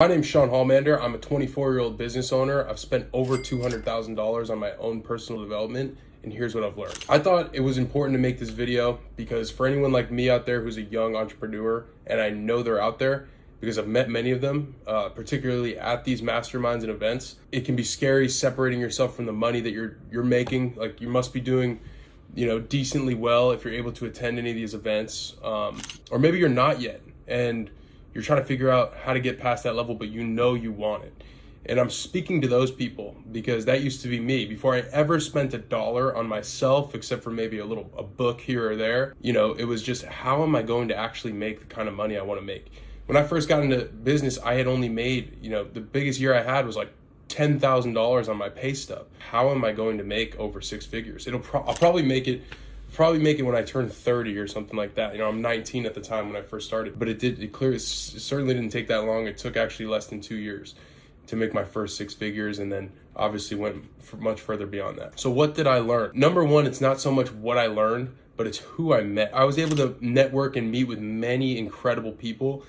My name's Sean Hallmander. I'm a 24-year-old business owner. I've spent over $200,000 on my own personal development, and here's what I've learned. I thought it was important to make this video because for anyone like me out there who's a young entrepreneur, and I know they're out there because I've met many of them, particularly at these masterminds and events, it can be scary separating yourself from the money that you're making. Like, you must be doing, decently well if you're able to attend any of these events, or maybe you're not yet, and you're trying to figure out how to get past that level, but you know you want it. And I'm speaking to those people because that used to be me. Before I ever spent $1 on myself, except for maybe a book here or there, it was just, how am I going to actually make the kind of money I want to make? When I first got into business, I had only made, the biggest year I had was like $10,000 on my pay stub. How am I going to make over six figures? I'll probably make it when I turn 30 or something like that. I'm 19 at the time when I first started, but it certainly didn't take that long. It took actually less than 2 years to make my first six figures, and then obviously went much further beyond that. So what did I learn? Number one, it's not so much what I learned, but it's who I met. I was able to network and meet with many incredible people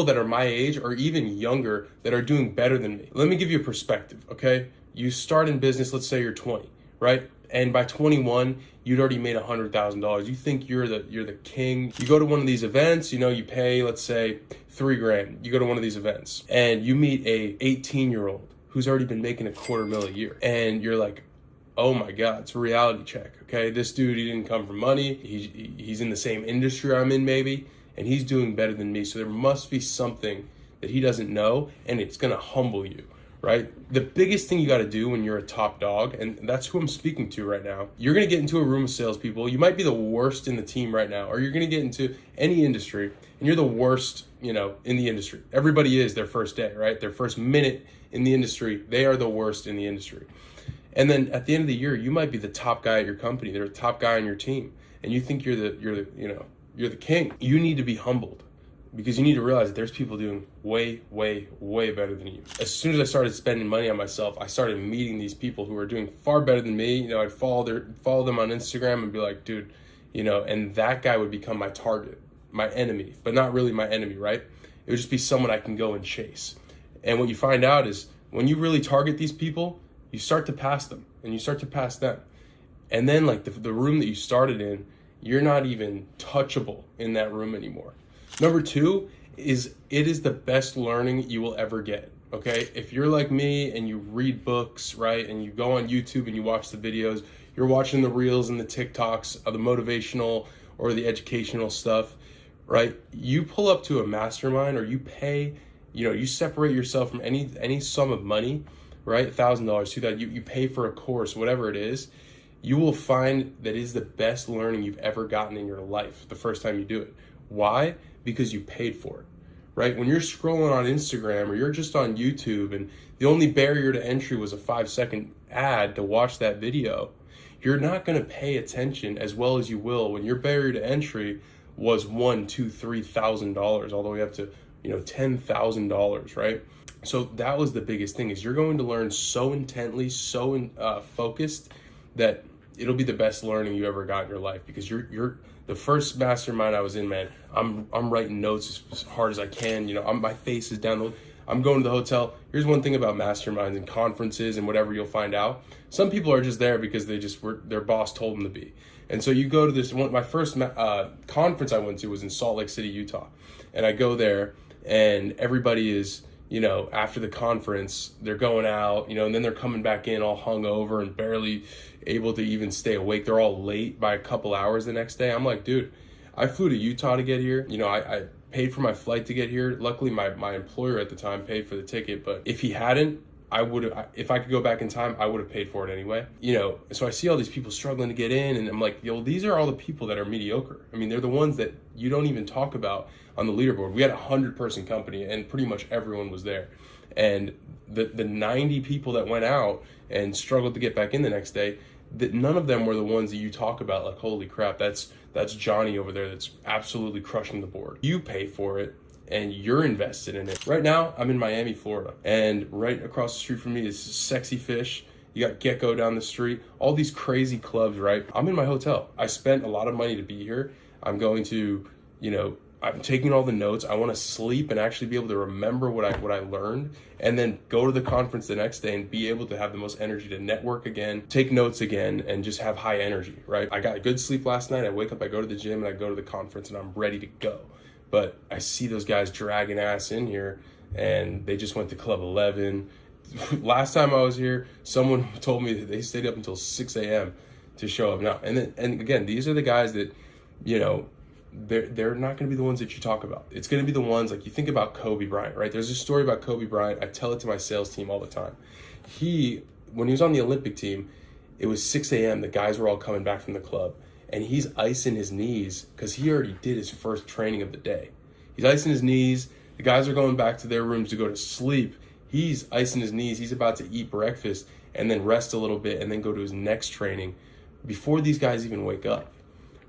that are my age or even younger that are doing better than me. Let me give you a perspective, okay? You start in business, let's say you're 20, right? And by 21, you'd already made $100,000. You think you're the king. You go to one of these events, you pay, let's say, $3,000. You go to one of these events and you meet a 18-year-old who's already been making $250,000 a year. And you're like, oh my God, it's a reality check, okay? This dude, he didn't come from money. He's in the same industry I'm in maybe, and he's doing better than me. So there must be something that he doesn't know, and it's gonna humble you. Right? The biggest thing you got to do when you're a top dog, and that's who I'm speaking to right now, you're going to get into a room of salespeople. You might be the worst in the team right now, or you're going to get into any industry and you're the worst, in the industry. Everybody is their first day, right? Their first minute in the industry, they are the worst in the industry. And then at the end of the year, you might be the top guy at your company. They're the top guy on your team, and you think you're the king. You need to be humbled, because you need to realize that there's people doing way, way, way better than you. As soon as I started spending money on myself, I started meeting these people who are doing far better than me. I'd follow them on Instagram and be like, dude, and that guy would become my target, my enemy, but not really my enemy, right? It would just be someone I can go and chase. And what you find out is when you really target these people, you start to pass them and you start to pass them. And then like the room that you started in, you're not even touchable in that room anymore. Number two is it is the best learning you will ever get, okay? If you're like me and you read books, right, and you go on YouTube and you watch the videos, you're watching the reels and the TikToks of the motivational or the educational stuff, right? You pull up to a mastermind or you pay, you separate yourself from any sum of money, right? $1,000, $2,000, you pay for a course, whatever it is, you will find that it is the best learning you've ever gotten in your life the first time you do it. Why? Because you paid for it, right? When you're scrolling on Instagram or you're just on YouTube and the only barrier to entry was a 5-second ad to watch that video, you're not going to pay attention as well as you will when your barrier to entry was $1,000, $2,000, $3,000 all the way up to $10,000, right? So that was the biggest thing, is you're going to learn so intently, so focused that it'll be the best learning you ever got in your life, because you're the first mastermind I was in, man, I'm writing notes as hard as I can. My face is down. I'm going to the hotel. Here's one thing about masterminds and conferences and whatever you'll find out. Some people are just there because their boss told them to be. And so you go to this one. My first conference I went to was in Salt Lake City, Utah. And I go there and everybody is, after the conference, they're going out, and then they're coming back in all hungover and barely able to even stay awake. They're all late by a couple hours the next day. I'm like, dude, I flew to Utah to get here. I paid for my flight to get here. Luckily, my employer at the time paid for the ticket, but if he hadn't, if I could go back in time, I would have paid for it anyway. So I see all these people struggling to get in, and I'm like, these are all the people that are mediocre. I mean, they're the ones that you don't even talk about on the leaderboard. We had a 100-person company, and pretty much everyone was there. And the 90 people that went out and struggled to get back in the next day, that none of them were the ones that you talk about like, holy crap, that's Johnny over there that's absolutely crushing the board. You pay for it and you're invested in it. Right now, I'm in Miami, Florida, and right across the street from me is Sexy Fish. You got Gecko down the street, all these crazy clubs, right? I'm in my hotel. I spent a lot of money to be here. I'm going to I'm taking all the notes. I want to sleep and actually be able to remember what I learned, and then go to the conference the next day and be able to have the most energy to network again, take notes again, and just have high energy, right? I got good sleep last night. I wake up, I go to the gym, and I go to the conference, and I'm ready to go. But I see those guys dragging ass in here, and they just went to Club 11. Last time I was here, someone told me that they stayed up until 6 a.m. to show up now. And again, these are the guys that, you know, they're not going to be the ones that you talk about. It's going to be the ones, like, you think about Kobe Bryant, right? There's a story about Kobe Bryant. I tell it to my sales team all the time. When he was on the Olympic team, it was 6 a.m. The guys were all coming back from the club, and he's icing his knees because he already did his first training of the day. He's icing his knees. The guys are going back to their rooms to go to sleep. He's icing his knees. He's about to eat breakfast and then rest a little bit and then go to his next training before these guys even wake up.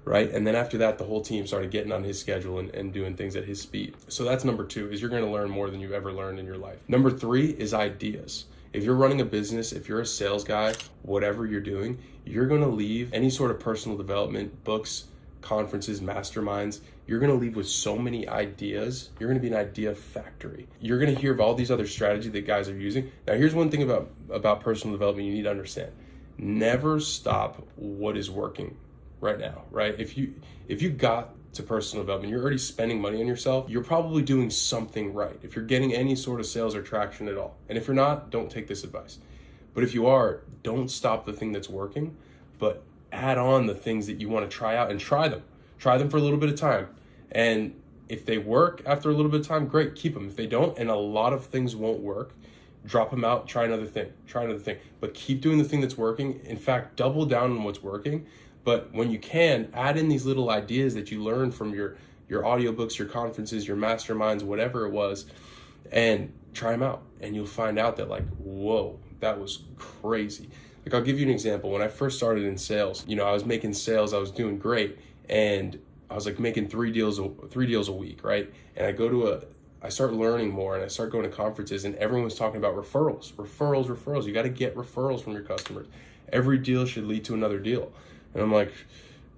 Right? And then after that, the whole team started getting on his schedule and doing things at his speed. So that's number 2, is you're going to learn more than you've ever learned in your life. Number 3 is ideas. If you're running a business, if you're a sales guy, whatever you're doing, you're going to leave any sort of personal development, books, conferences, masterminds, you're going to leave with so many ideas. You're going to be an idea factory. You're going to hear of all these other strategies that guys are using. Now, here's one thing about personal development you need to understand. Never stop what is working right now, right? If you got to personal development, you're already spending money on yourself, you're probably doing something right. If you're getting any sort of sales or traction at all. And if you're not, don't take this advice. But if you are, don't stop the thing that's working, but add on the things that you want to try out and try them. Try them for a little bit of time. And if they work after a little bit of time, great, keep them. If they don't, and a lot of things won't work, drop them out, try another thing, but keep doing the thing that's working. In fact, double down on what's working. But when you can, add in these little ideas that you learned from your audiobooks, your conferences, your masterminds, whatever it was, and try them out. And you'll find out that, like, whoa, that was crazy. Like, I'll give you an example. When I first started in sales, you know, I was making sales, I was doing great, and I was like making three deals a week, right? And I start learning more, and I start going to conferences, and everyone's talking about referrals. You got to get referrals from your customers. Every deal should lead to another deal. And I'm like,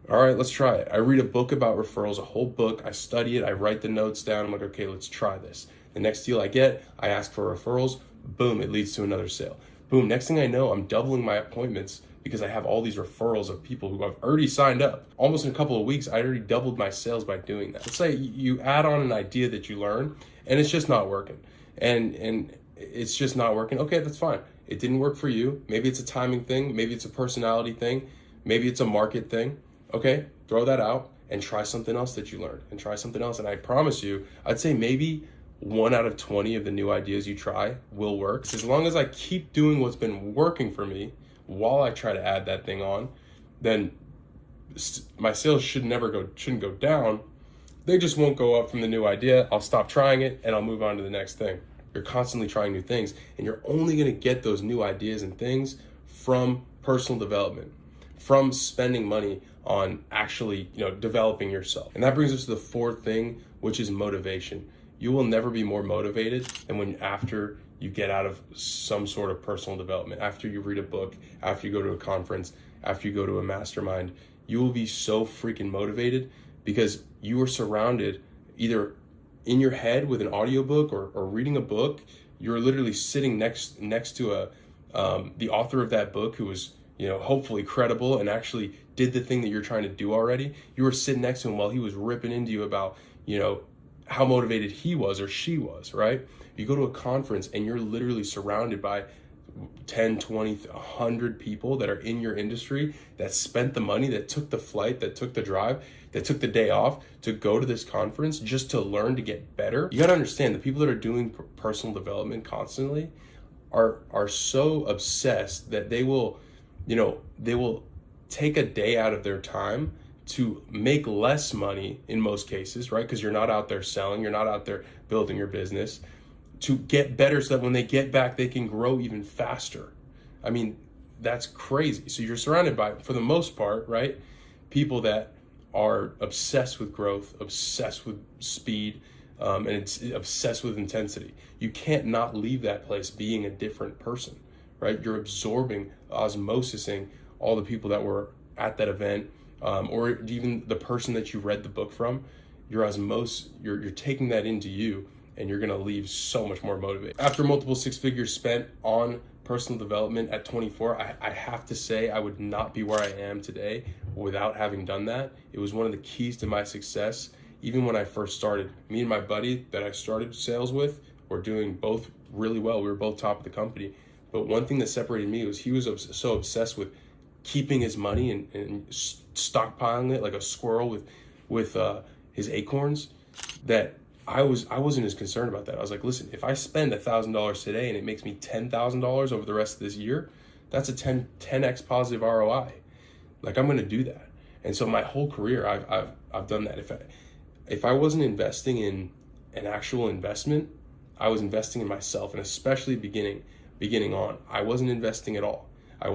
all right, let's try it. I read a book about referrals, a whole book. I study it. I write the notes down. I'm like, okay, let's try this. The next deal I get, I ask for referrals. Boom, it leads to another sale. Boom, next thing I know, I'm doubling my appointments because I have all these referrals of people who have already signed up. Almost in a couple of weeks, I already doubled my sales by doing that. Let's say you add on an idea that you learn, and it's just not working. And it's just not working. Okay, that's fine. It didn't work for you. Maybe it's a timing thing. Maybe it's a personality thing. Maybe it's a market thing. Okay, throw that out and try something else that you learned, and try something else. And I promise you, I'd say maybe 1 out of 20 of the new ideas you try will work. As long as I keep doing what's been working for me while I try to add that thing on, then my sales shouldn't go down. They just won't go up from the new idea. I'll stop trying it and I'll move on to the next thing. You're constantly trying new things, and you're only going to get those new ideas and things from personal development, from spending money on actually, developing yourself. And that brings us to the 4th thing, which is motivation. You will never be more motivated than after you get out of some sort of personal development, after you read a book, after you go to a conference, after you go to a mastermind. You will be so freaking motivated because you are surrounded either in your head with an audiobook or reading a book. You're literally sitting next to the author of that book, who was, hopefully credible and actually did the thing that you're trying to do already. You were sitting next to him while he was ripping into you about, how motivated he was or she was, right? You go to a conference and you're literally surrounded by 10, 20, 100 people that are in your industry that spent the money, that took the flight, that took the drive, that took the day off to go to this conference just to learn to get better. You got to understand, the people that are doing personal development constantly are so obsessed that they will take a day out of their time to make less money in most cases, right? Because you're not out there selling, you're not out there building your business, to get better so that when they get back, they can grow even faster. I mean, that's crazy. So you're surrounded by, for the most part, right, people that are obsessed with growth, obsessed with speed, and it's obsessed with intensity. You can't not leave that place being a different person, right? You're absorbing, osmosising all the people that were at that event, or even the person that you read the book from. you're taking that into you, and you're gonna leave so much more motivated. After multiple 6 figures spent on personal development at 24, I have to say I would not be where I am today without having done that. It was one of the keys to my success. Even when I first started, me and my buddy that I started sales with were doing both really well. We were both top of the company. But one thing that separated me was he was so obsessed with keeping his money and stockpiling it like a squirrel with his acorns, that I wasn't as concerned about that. I was like, listen, if I spend $1,000 today and it makes me $10,000 over the rest of this year, that's a 10x positive ROI. Like, I'm going to do that. And so my whole career, I've done that. If I wasn't investing in an actual investment, I was investing in myself, and especially beginning on, I wasn't investing at all. I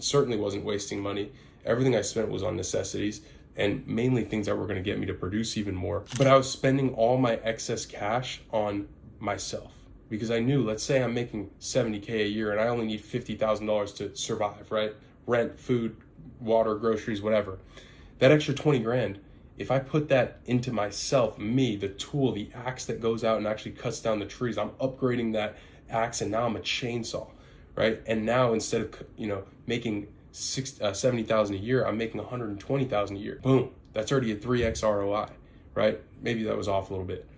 certainly wasn't wasting money. Everything I spent was on necessities, and mainly things that were going to get me to produce even more. But I was spending all my excess cash on myself, because I knew, let's say I'm making $70K a year and I only need $50,000 to survive, right? Rent, food, water, groceries, whatever. That extra 20 grand, if I put that into myself, me, the tool, the axe that goes out and actually cuts down the trees, I'm upgrading that axe, and now I'm a chainsaw, right? And now instead of making 70,000 a year, I'm making 120,000 a year. Boom, that's already a 3x ROI, right? Maybe that was off a little bit.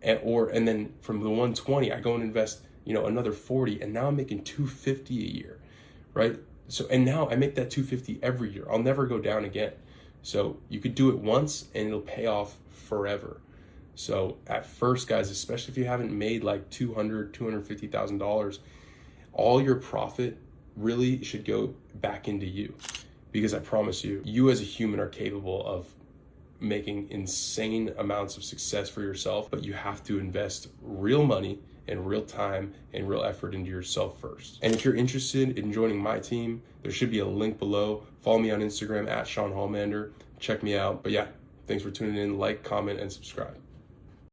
And then from the 120, I go and invest, another 40, and now I'm making 250 a year, right? So, and now I make that 250 every year. I'll never go down again. So you could do it once and it'll pay off forever. So at first, guys, especially if you haven't made like $250,000, all your profit really should go back into you, because I promise you as a human are capable of making insane amounts of success for yourself, but you have to invest real money and real time and real effort into yourself first. And if you're interested in joining my team, there should be a link below. Follow me on Instagram at Sean Hallmander. Check me out. But yeah, thanks for tuning in. Like, comment, and subscribe.